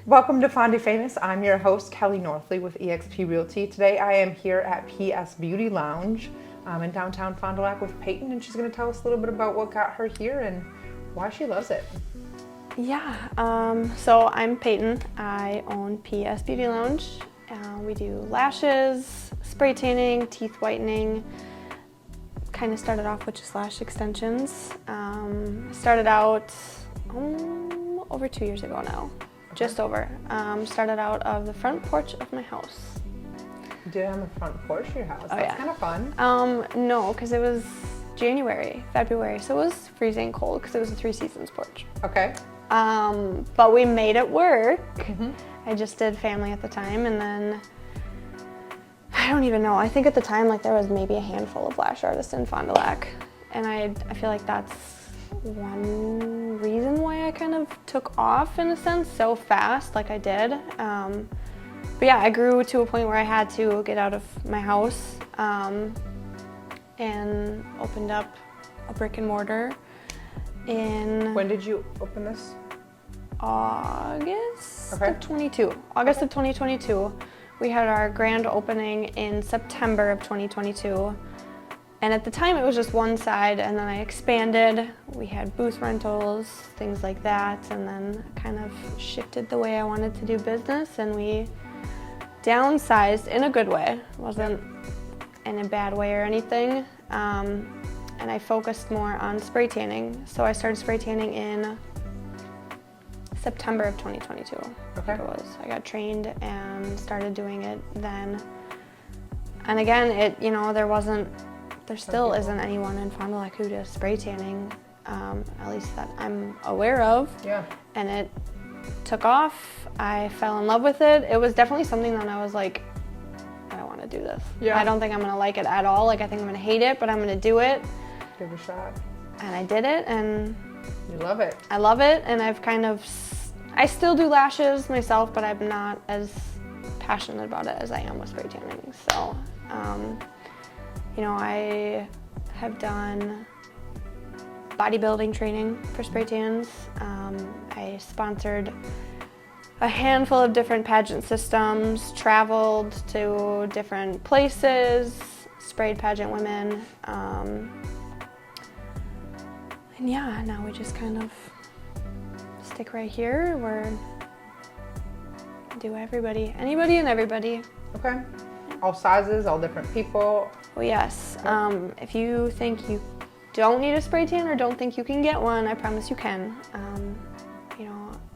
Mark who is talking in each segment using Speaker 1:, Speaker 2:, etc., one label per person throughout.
Speaker 1: Welcome to Fondy Famous. I'm your host, Kelly Northley with eXp Realty. Today I am here at PS Beauty Lounge in downtown Fond du Lac with Peyton, and she's going to tell us a little bit about what got her here and why she loves it.
Speaker 2: Yeah, so I'm Peyton. I own PS Beauty Lounge. We do lashes, spray tanning, teeth whitening. Kind of started off with just lash extensions. Started out over 2 years ago now. Just over. Started out of the front porch of my house.
Speaker 1: You did it on the front porch of your house.
Speaker 2: Oh,
Speaker 1: That's
Speaker 2: yeah.
Speaker 1: kind of fun.
Speaker 2: No, because it was January, February, so it was freezing cold because it was a Three Seasons porch.
Speaker 1: Okay.
Speaker 2: But we made it work.
Speaker 1: Mm-hmm.
Speaker 2: I just did family at the time, and then I don't even know. I think at the time, like, there was maybe a handful of lash artists in Fond du Lac, and I feel like that's one reason why I kind of took off in a sense so fast like I did. But yeah, I grew to a point where I had to get out of my house and opened up a brick and mortar in
Speaker 1: When did you open this?
Speaker 2: August
Speaker 1: Okay.
Speaker 2: of 22. August of 2022. We had our grand opening in September of 2022. And at the time it was just one side, and then I expanded. We had booth rentals, things like that, and then kind of shifted the way I wanted to do business, and we downsized in a good way. It wasn't in a bad way or anything. And I focused more on spray tanning. So I started spray tanning in September of 2022.
Speaker 1: Okay.
Speaker 2: I think it was. I got trained and started doing it then. And again, there still isn't anyone in Fond du Lac who does spray tanning, at least that I'm aware of.
Speaker 1: Yeah.
Speaker 2: And it took off. I fell in love with it. It was definitely something that I was like, I don't want to do this.
Speaker 1: Yeah.
Speaker 2: I don't think I'm going to like it at all. Like, I think I'm going to hate it, but I'm going to do it.
Speaker 1: Give it a shot.
Speaker 2: And I did it, and
Speaker 1: You love it.
Speaker 2: I love it. And I still do lashes myself, but I'm not as passionate about it as I am with spray tanning. So, I have done bodybuilding training for spray tans. I sponsored a handful of different pageant systems, traveled to different places, sprayed pageant women. And yeah, now we just kind of stick right here. Do anybody and everybody.
Speaker 1: Okay. All sizes, all different people.
Speaker 2: Well, yes. If you think you don't need a spray tan or don't think you can get one, I promise you can.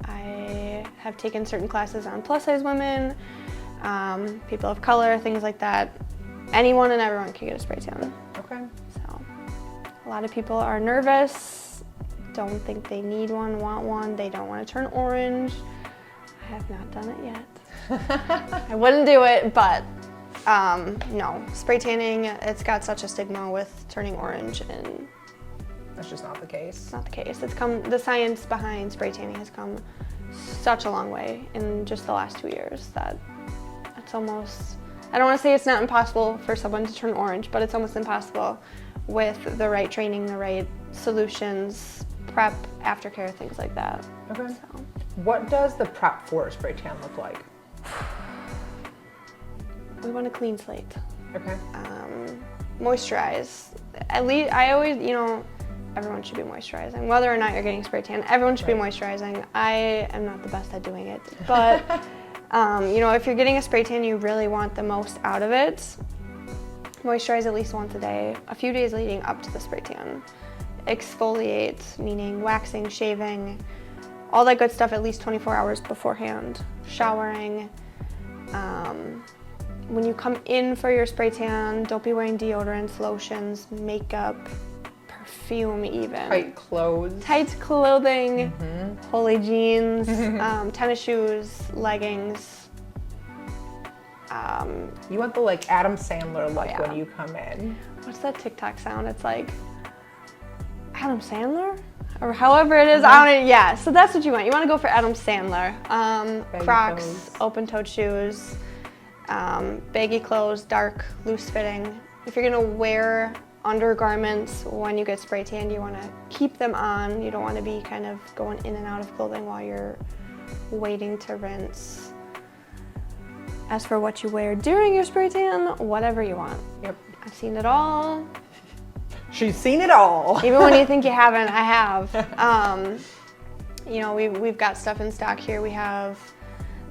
Speaker 2: I have taken certain classes on plus size women, people of color, things like that. Anyone and everyone can get a spray tan.
Speaker 1: Okay.
Speaker 2: So a lot of people are nervous, don't think they need one, want one, they don't want to turn orange. I have not done it yet. I wouldn't do it, but no, spray tanning, it's got such a stigma with turning orange, and
Speaker 1: That's just not the case.
Speaker 2: it's not the case. The science behind spray tanning has come such a long way in just the last 2 years that it's almost, I don't want to say it's not impossible for someone to turn orange, but it's almost impossible with the right training, the right solutions, prep, aftercare, things like that.
Speaker 1: Okay.
Speaker 2: So.
Speaker 1: What does the prep for a spray tan look like?
Speaker 2: We want a clean slate.
Speaker 1: Okay.
Speaker 2: Moisturize. At least, I always, everyone should be moisturizing. Whether or not you're getting spray tan, everyone should be moisturizing. I am not the best at doing it, but if you're getting a spray tan, you really want the most out of it. Moisturize at least once a day, a few days leading up to the spray tan. Exfoliate, meaning waxing, shaving, all that good stuff at least 24 hours beforehand. Showering. When you come in for your spray tan, don't be wearing deodorants, lotions, makeup, perfume even.
Speaker 1: Tight clothes.
Speaker 2: Tight clothing, holy jeans, tennis shoes, leggings.
Speaker 1: You want the Adam Sandler look
Speaker 2: yeah.
Speaker 1: when you come in.
Speaker 2: What's that TikTok sound? It's like Adam Sandler? Or however it is, I don't know. Yeah, so that's what you want. You want to go for Adam Sandler. Crocs,
Speaker 1: clothes.
Speaker 2: open-toed shoes, baggy clothes, dark, loose-fitting. If you're gonna wear undergarments when you get spray tanned, you want to keep them on. You don't want to be kind of going in and out of clothing while you're waiting to rinse. As for what you wear during your spray tan, whatever you want.
Speaker 1: Yep.
Speaker 2: I've seen it all.
Speaker 1: She's seen it all.
Speaker 2: Even when you think you haven't, I have. You know, we've got stuff in stock here. We have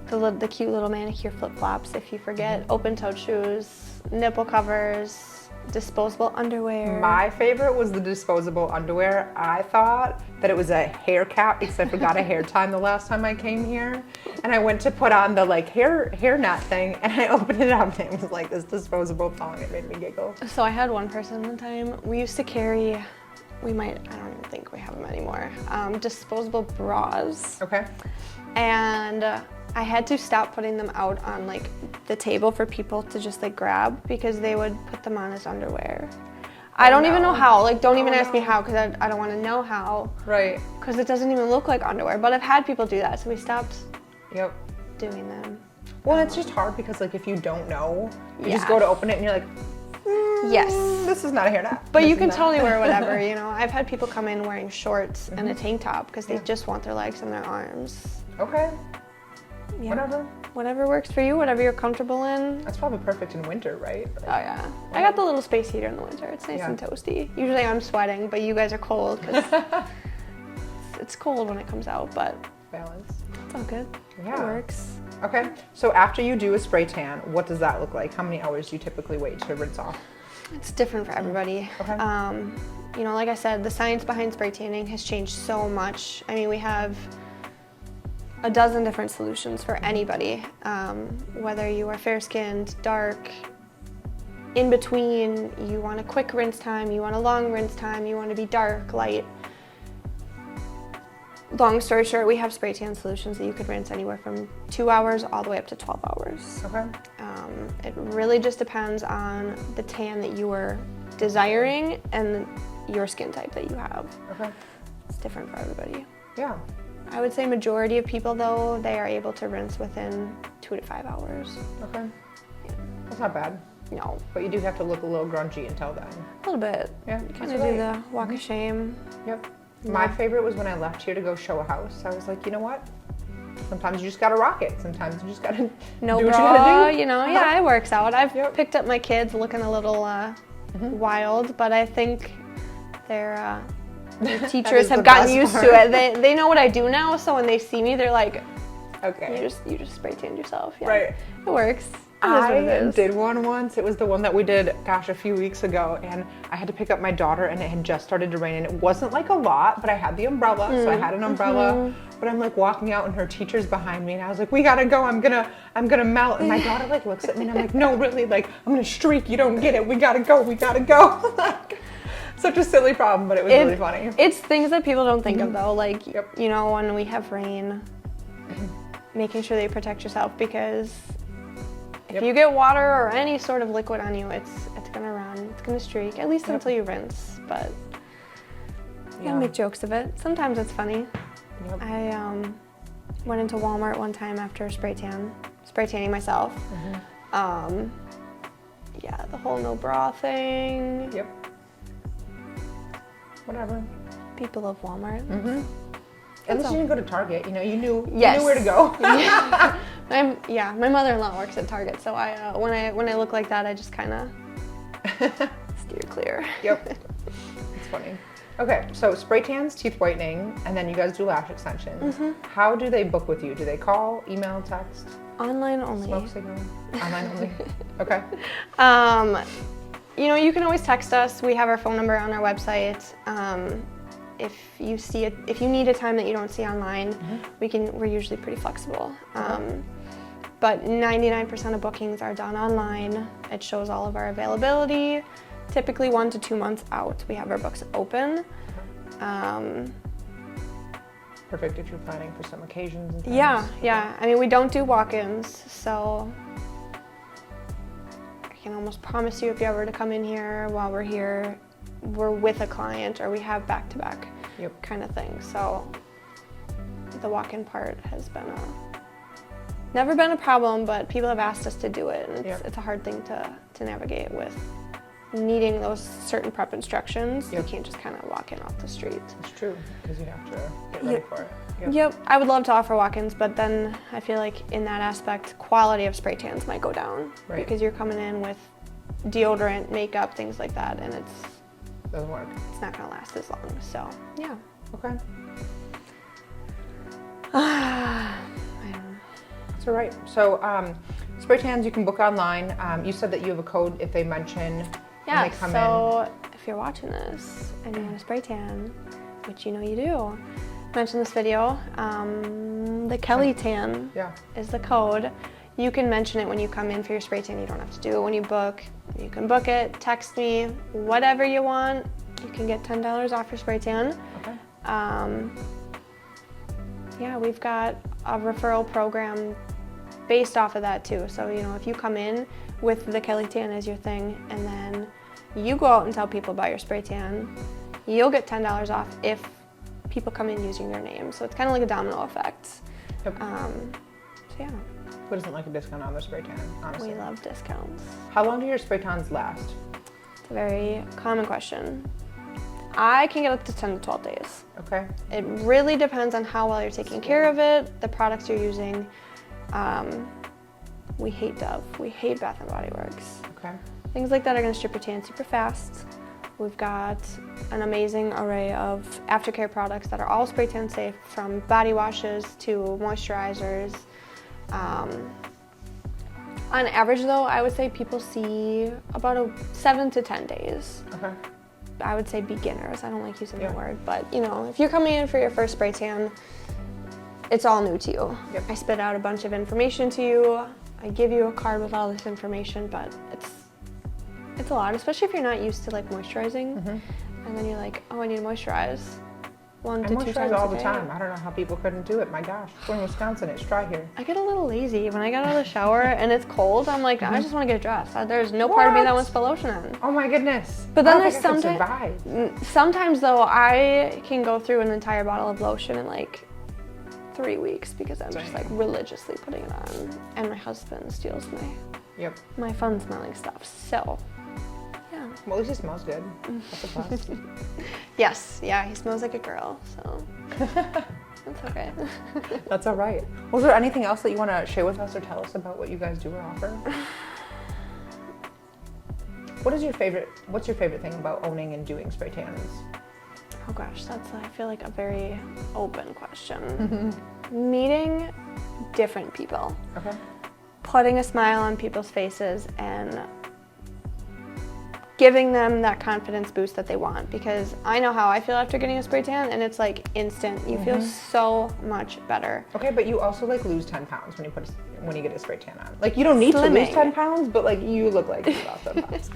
Speaker 2: the cute little manicure flip-flops, if you forget, open-toed shoes, nipple covers, disposable underwear.
Speaker 1: My favorite was the disposable underwear. I thought that it was a hair cap because I forgot a hair tie the last time I came here. And I went to put on the like hair net thing and I opened it up and it was like this disposable thong. It made me giggle.
Speaker 2: So I had one person one time, we used to carry, I don't even think we have them anymore, disposable bras.
Speaker 1: Okay.
Speaker 2: And I had to stop putting them out on like the table for people to just like grab because they would put them on as underwear. I don't even know how, like don't even ask me how because I don't want to know how.
Speaker 1: Right.
Speaker 2: Because it doesn't even look like underwear, but I've had people do that, so we stopped doing them.
Speaker 1: Well, it's just hard because like if you don't know, you
Speaker 2: Yeah.
Speaker 1: just go to open it and you're like,
Speaker 2: Yes.
Speaker 1: this is not a hairnet.
Speaker 2: But
Speaker 1: This
Speaker 2: you
Speaker 1: is
Speaker 2: can
Speaker 1: not.
Speaker 2: totally wear whatever, you know. I've had people come in wearing shorts and a tank top because they just want their legs and their arms.
Speaker 1: Okay.
Speaker 2: Yeah.
Speaker 1: Whatever.
Speaker 2: Whatever works for you, whatever you're comfortable in.
Speaker 1: That's probably perfect in winter, right?
Speaker 2: Oh yeah. I got the little space heater in the winter. It's nice and toasty. Usually I'm sweating, but you guys are cold because it's cold when it comes out, but
Speaker 1: Balance.
Speaker 2: it's all good.
Speaker 1: Yeah.
Speaker 2: It works.
Speaker 1: Okay. So after you do a spray tan, what does that look like? How many hours do you typically wait to rinse off?
Speaker 2: It's different for everybody.
Speaker 1: Okay.
Speaker 2: You know, like I said, the science behind spray tanning has changed so much. I mean, we have a dozen different solutions for anybody, whether you are fair-skinned, dark, in between, you want a quick rinse time, you want a long rinse time, you want to be dark, light. Long story short, we have spray tan solutions that you could rinse anywhere from 2 hours all the way up to 12 hours.
Speaker 1: Okay.
Speaker 2: It really just depends on the tan that you are desiring and your skin type that you have.
Speaker 1: Okay.
Speaker 2: It's different for everybody.
Speaker 1: Yeah.
Speaker 2: I would say majority of people though, they are able to rinse within 2 to 5 hours.
Speaker 1: Okay. That's not bad.
Speaker 2: No,
Speaker 1: But you do have to look a little grungy until then.
Speaker 2: a little bit.
Speaker 1: Yeah.
Speaker 2: Kind of do the walk of shame.
Speaker 1: Yep. My favorite was when I left here to go show a house. I was like, you know what? Sometimes you just gotta rock it. Sometimes you just gotta
Speaker 2: No
Speaker 1: do what
Speaker 2: bra,
Speaker 1: you gotta do.
Speaker 2: you know, yeah, it works out. I've
Speaker 1: Yep.
Speaker 2: picked up my kids looking a little wild, but I think their teachers
Speaker 1: is the
Speaker 2: have gotten
Speaker 1: best
Speaker 2: used
Speaker 1: part.
Speaker 2: to it. They know what I do now, so when they see me, they're like,
Speaker 1: Okay.
Speaker 2: you just spray tanned yourself. Yeah.
Speaker 1: Right.
Speaker 2: It works. It is what it
Speaker 1: I
Speaker 2: is.
Speaker 1: did one once. It was the one that we did, gosh, a few weeks ago, and I had to pick up my daughter, and it had just started to rain, and it wasn't like a lot, but I had the umbrella, so I had an umbrella. But I'm like walking out, and her teacher's behind me, and I was like, "We gotta go. I'm gonna melt." And my daughter like looks at me, and I'm like, "No, really, like I'm gonna streak. You don't get it. We gotta go. We gotta go." Like, such a silly problem, but it was really funny.
Speaker 2: It's things that people don't think of though, like
Speaker 1: Yep.
Speaker 2: you know, when we have rain, making sure that you protect yourself because if you get water or any sort of liquid on you, it's gonna run, it's gonna streak, at least until you rinse. But you gotta make jokes of it. Sometimes it's funny.
Speaker 1: Yep.
Speaker 2: I went into Walmart one time after spray tanning myself. Yeah, the whole no bra thing.
Speaker 1: Yep. Whatever.
Speaker 2: People love Walmart.
Speaker 1: At least you didn't go to Target. You know, you knew
Speaker 2: Yes.
Speaker 1: where to go.
Speaker 2: My mother-in-law works at Target, so I when I look like that, I just kind of steer clear.
Speaker 1: Yep. It's funny. Okay, so spray tans, teeth whitening, and then you guys do lash extensions. How do they book with you? Do they call, email, text,
Speaker 2: Online only.
Speaker 1: smoke signal? Online only? Okay.
Speaker 2: You know, you can always text us. We have our phone number on our website. If you need a time that you don't see online, we're usually pretty flexible. But 99% of bookings are done online. It shows all of our availability. Typically 1 to 2 months out, we have our books open.
Speaker 1: Perfect if you're planning for some occasions and things.
Speaker 2: Yeah. I mean, we don't do walk-ins, so I can almost promise you if you're ever to come in here while we're here, we're with a client or we have back-to-back kind of thing. So the walk-in part has never been a problem, but people have asked us to do it, and it's a hard thing to navigate with needing those certain prep instructions,
Speaker 1: Yep.
Speaker 2: you can't just kind of walk in off the street.
Speaker 1: It's true, because you have to get ready for it.
Speaker 2: Yep, I would love to offer walk-ins, but then I feel like in that aspect, quality of spray tans might go down.
Speaker 1: Right.
Speaker 2: Because you're coming in with deodorant, makeup, things like that, and
Speaker 1: Doesn't work.
Speaker 2: it's not gonna last as long, so yeah.
Speaker 1: Okay.
Speaker 2: I don't know.
Speaker 1: That's all right. So, spray tans you can book online. You said that you have a code if they mention
Speaker 2: Yeah,
Speaker 1: when they come
Speaker 2: so if you're watching this and you want a spray tan, which you know you do, mention this video. The Kelly tan
Speaker 1: in. Yeah.
Speaker 2: is the code. You can mention it when you come in for your spray tan. You don't have to do it when you book. You can book it, text me, whatever you want. You can get $10 off your spray tan.
Speaker 1: Okay.
Speaker 2: Yeah, we've got a referral program based off of that too. So, you know, if you come in with the Kelly tan as your thing and then you go out and tell people about your spray tan, you'll get $10 off if people come in using your name. So it's kind of like a domino effect.
Speaker 1: Yep.
Speaker 2: So yeah,
Speaker 1: Who doesn't like a discount on their spray tan, honestly?
Speaker 2: we love discounts.
Speaker 1: How long do your spray tans last?
Speaker 2: It's a very common question. I can get up to 10 to 12 days.
Speaker 1: Okay.
Speaker 2: It really depends on how well you're taking care of it, the products you're using. We hate Dove. We hate Bath & Body Works.
Speaker 1: Okay.
Speaker 2: Things like that are going to strip your tan super fast. We've got an amazing array of aftercare products that are all spray tan safe, from body washes to moisturizers. On average though, I would say people see about 7 to 10 days.
Speaker 1: Okay.
Speaker 2: I would say beginners. I don't like using
Speaker 1: Yeah.
Speaker 2: that word, but you know, if you're coming in for your first spray tan, it's all new to you.
Speaker 1: Yep.
Speaker 2: I spit out a bunch of information to you. I give you a card with all this information, but it's a lot, especially if you're not used to like moisturizing, and then you're like, oh, I need to moisturize one
Speaker 1: I
Speaker 2: to two times
Speaker 1: moisturize all
Speaker 2: a
Speaker 1: the
Speaker 2: day.
Speaker 1: time. I don't know how people couldn't do it. My gosh, we're in Wisconsin. It's dry here.
Speaker 2: I get a little lazy when I get out of the shower and it's cold. I'm like, I just want to get dressed. There's no part of me that
Speaker 1: What?
Speaker 2: wants to put lotion on.
Speaker 1: Oh my goodness.
Speaker 2: But then
Speaker 1: I don't
Speaker 2: there's
Speaker 1: think I could
Speaker 2: sometimes,
Speaker 1: survive.
Speaker 2: sometimes though, I can go through an entire bottle of lotion in like 3 weeks because I'm just like religiously putting it on, and my husband steals
Speaker 1: Yep.
Speaker 2: my fun smelling stuff. So, yeah.
Speaker 1: Well, at least it smells good. That's a plus.
Speaker 2: Yes, yeah, he smells like a girl, so that's okay.
Speaker 1: That's all right. Was there anything else that you want to share with us or tell us about what you guys do or offer? What's your favorite thing about owning and doing spray tans?
Speaker 2: Oh gosh, that's, I feel like, a very open question. Meeting different people,
Speaker 1: Okay.
Speaker 2: putting a smile on people's faces, and giving them that confidence boost that they want, because I know how I feel after getting a spray tan, and it's like instant. You feel so much better.
Speaker 1: Okay, but you also like lose 10 pounds when you get a spray tan on. Like you don't need to lose
Speaker 2: Slimming.
Speaker 1: 10 pounds, but like you look like you lost 10 pounds.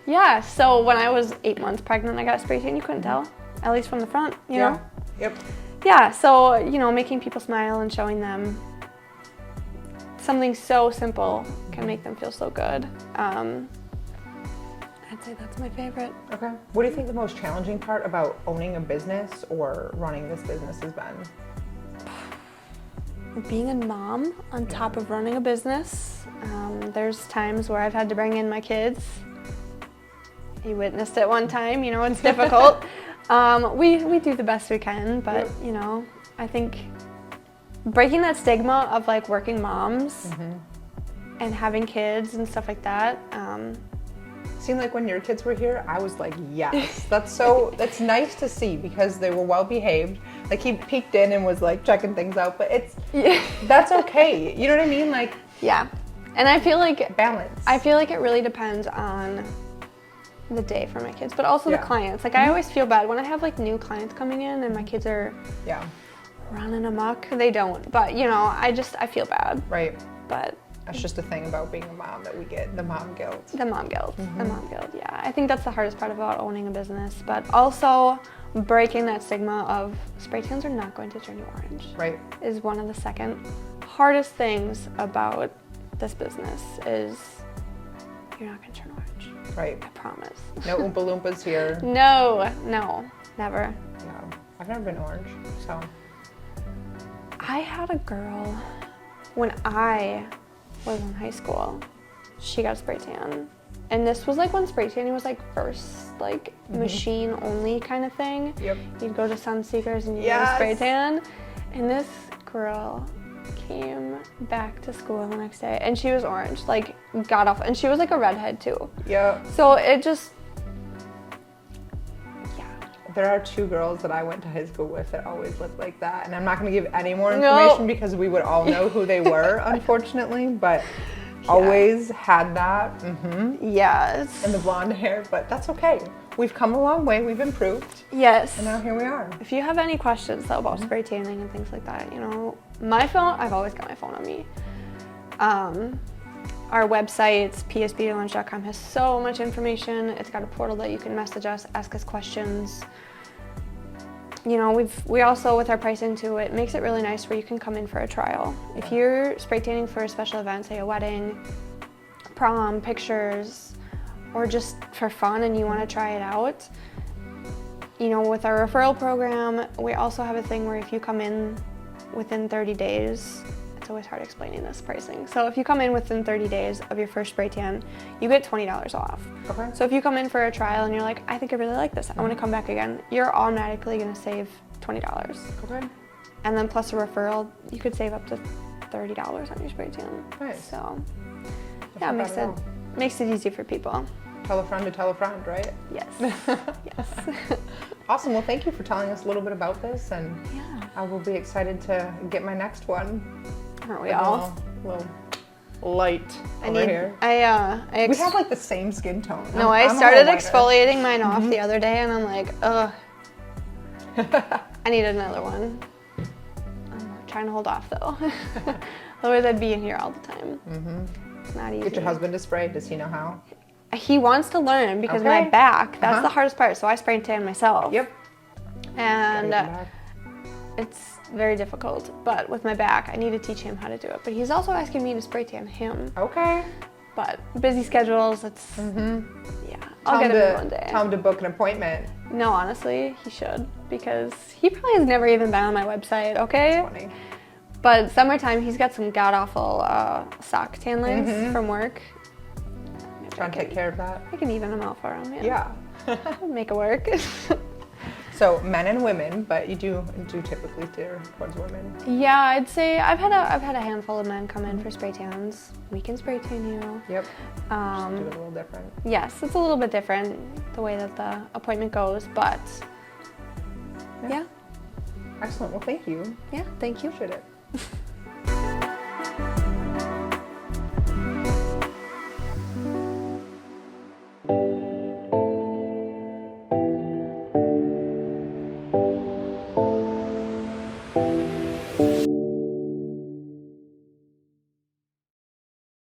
Speaker 2: Yeah, so when I was 8 months pregnant, I got a spray tan. You couldn't tell, at least from the front, you know?
Speaker 1: Yep.
Speaker 2: Yeah, so, you know, making people smile and showing them something so simple can make them feel so good. I'd say that's my favorite.
Speaker 1: Okay. What do you think the most challenging part about owning a business or running this business has been?
Speaker 2: Being a mom on top of running a business. There's times where I've had to bring in my kids. You witnessed it one time, you know, it's difficult. We do the best we can, but you know, I think breaking that stigma of like working moms and having kids and stuff like that.
Speaker 1: Seemed like when your kids were here, I was like, yes, that's nice to see because they were well behaved. Like he peeked in and was like checking things out, but that's okay. You know what I mean? Like,
Speaker 2: yeah. And I feel like
Speaker 1: balance.
Speaker 2: I feel like it really depends on the day for my kids, but also the clients. Like I always feel bad when I have like new clients coming in and my kids are running amok. They don't, but you know, I feel bad.
Speaker 1: Right.
Speaker 2: But
Speaker 1: that's just the thing about being a mom that we get, the mom guilt.
Speaker 2: The mom guilt. The mom guilt, yeah. I think that's the hardest part about owning a business, but also breaking that stigma of spray tans are not going to turn you orange.
Speaker 1: Right.
Speaker 2: Is one of the second hardest things about this business is you're not going to turn orange.
Speaker 1: Right.
Speaker 2: I promise.
Speaker 1: No Oompa Loompas here.
Speaker 2: No, never.
Speaker 1: Yeah. I've never been orange, so.
Speaker 2: I had a girl when I was in high school. She got a spray tan And this was like when spray tanning was like first like machine only kind of thing.
Speaker 1: Yep.
Speaker 2: You'd go to Sunseekers and you'd get a spray tan. And this girl came back to school the next day and she was orange, like got off, and she was like a redhead too.
Speaker 1: Yep.
Speaker 2: So it just,
Speaker 1: There are 2 girls that I went to high school with that always looked like that, and I'm not going to give any more information because we would all know who they were, unfortunately, but always had that.
Speaker 2: Yes.
Speaker 1: And the blonde hair, but that's okay. We've come a long way, we've improved,
Speaker 2: Yes.
Speaker 1: and now here we are.
Speaker 2: If you have any questions though about spray tanning and things like that, you know, my phone, I've always got my phone on me. Our website, psbeautylounge.com, has so much information. It's got a portal that you can message us, ask us questions. You know, we also, with our pricing too, it makes it really nice where you can come in for a trial. If you're spray tanning for a special event, say a wedding, prom, pictures, or just for fun and you want to try it out, you know, with our referral program, we also have a thing where if you come in within 30 days, it's always hard explaining this pricing. So if you come in within 30 days of your first spray tan, you get $20 off.
Speaker 1: Okay.
Speaker 2: So if you come in for a trial and you're like, I think I really like this, I want to come back again, you're automatically going to save $20.
Speaker 1: Okay.
Speaker 2: And then plus a referral, you could save up to $30 on your spray tan.
Speaker 1: Nice.
Speaker 2: So
Speaker 1: That's
Speaker 2: yeah,
Speaker 1: not bad at all.
Speaker 2: makes it easy for people.
Speaker 1: Tell a friend to tell a friend, right?
Speaker 2: Yes. Yes.
Speaker 1: Awesome. Well, thank you for telling us a little bit about this, and
Speaker 2: Yeah.
Speaker 1: I will be excited to get my next one.
Speaker 2: Aren't we all?
Speaker 1: A little light over here. We have like the same skin tone.
Speaker 2: No,
Speaker 1: I'm
Speaker 2: I
Speaker 1: a
Speaker 2: started
Speaker 1: little lighter.
Speaker 2: exfoliating mine off the other day and I'm like, ugh. I need another one. I'm trying to hold off though. Otherwise I'd be in here all the time. It's not easy.
Speaker 1: Get your husband to spray. Does he know how?
Speaker 2: He wants to learn because
Speaker 1: Okay.
Speaker 2: my back, that's the hardest part. So I spray and tan myself.
Speaker 1: Yep.
Speaker 2: And
Speaker 1: Gotta get him back.
Speaker 2: it's very difficult. But with my back, I need to teach him how to do it. But he's also asking me to spray tan him.
Speaker 1: Okay.
Speaker 2: But busy schedules, it's, yeah. I'll
Speaker 1: Tell
Speaker 2: get
Speaker 1: him
Speaker 2: him
Speaker 1: to-
Speaker 2: one day.
Speaker 1: Tell him to book an appointment.
Speaker 2: No, honestly, he should, because he probably has never even been on my website, okay?
Speaker 1: That's funny.
Speaker 2: But summertime, he's got some god-awful sock tan lines from work. Maybe
Speaker 1: Trying to take care of that.
Speaker 2: I can even them out for him,
Speaker 1: Yeah.
Speaker 2: Make it work.
Speaker 1: So men and women, but you do typically steer towards women.
Speaker 2: Yeah, I'd say I've had a handful of men come in for spray tans. We can spray tan you.
Speaker 1: Yep. Just do it a little different.
Speaker 2: Yes, it's a little bit different the way that the appointment goes, but yeah.
Speaker 1: Excellent. Well, thank you.
Speaker 2: Yeah, thank you.
Speaker 1: Appreciate it.